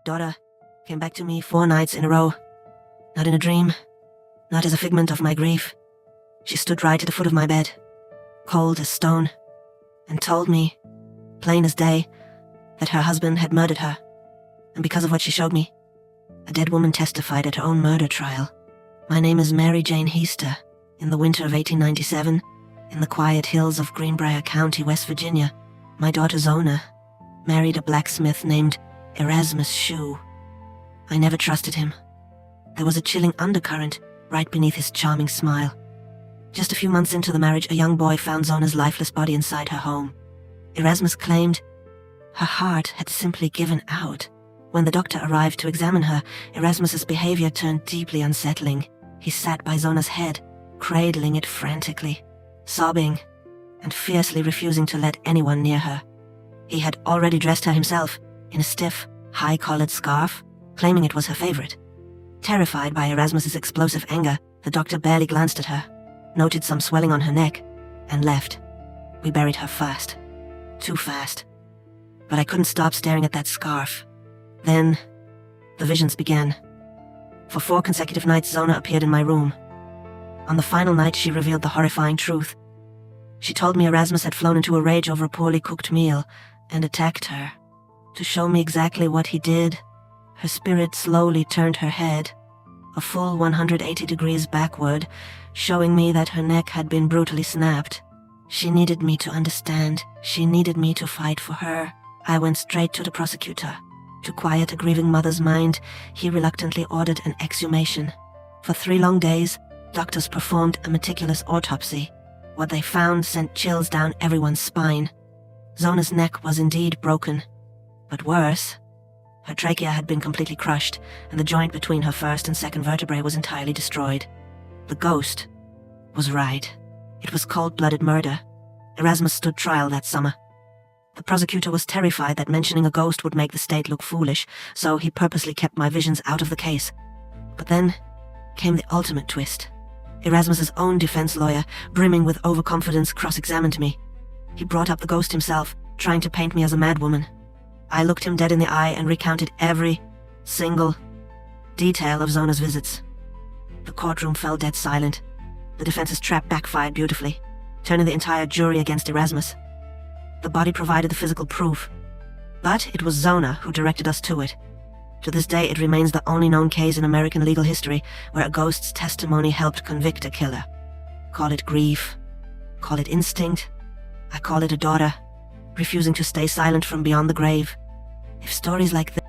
daughter came back to me 4 nights in a row. Not in a dream, not as a figment of my grief. She stood right at the foot of my bed, cold as stone, and told me, plain as day, that her husband had murdered her. And because of what she showed me, a dead woman testified at her own murder trial. My name is Mary Jane Heaster. In the winter of 1897, in the quiet hills of Greenbrier County, West Virginia, my daughter Zona married a blacksmith named Shue. I never trusted him. There was a chilling undercurrent right beneath his charming smile. Just a few months into the marriage, a young boy found Zona's lifeless body inside her home. Erasmus claimed her heart had simply given out. When the doctor arrived to examine her, Erasmus's behavior turned deeply unsettling. He sat by Zona's head, cradling it frantically, sobbing, and fiercely refusing to let anyone near her. He had already dressed her himself in a stiff, high-collared scarf, claiming it was her favorite. Terrified by Erasmus's explosive anger, the doctor barely glanced at her, noted some swelling on her neck, and left. We buried her fast. Too fast. But I couldn't stop staring at that scarf. Then, the visions began. For 4 consecutive nights, Zona appeared in my room. On the final night, she revealed the horrifying truth. She told me Erasmus had flown into a rage over a poorly cooked meal and attacked her. To show me exactly what he did, her spirit slowly turned her head, a full 180 degrees backward, showing me that her neck had been brutally snapped. She needed me to understand. She needed me to fight for her. I went straight to the prosecutor. To quiet a grieving mother's mind, he reluctantly ordered an exhumation. For 3 long days, doctors performed a meticulous autopsy. What they found sent chills down everyone's spine. Zona's neck was indeed broken. But worse, her trachea had been completely crushed, and the joint between her first and second vertebrae was entirely destroyed. The ghost was right. It was cold-blooded murder. Erasmus stood trial that summer. The prosecutor was terrified that mentioning a ghost would make the state look foolish, so he purposely kept my visions out of the case. But then came the ultimate twist. Erasmus's own defense lawyer, brimming with overconfidence, cross-examined me. He brought up the ghost himself, trying to paint me as a madwoman. I looked him dead in the eye and recounted every single detail of Zona's visits. The courtroom fell dead silent. The defense's trap backfired beautifully, turning the entire jury against Erasmus. The body provided the physical proof, but it was Zona who directed us to it. To this day, it remains the only known case in American legal history where a ghost's testimony helped convict a killer. Call it grief, call it instinct, I call it a daughter, refusing to stay silent from beyond the grave. If stories like this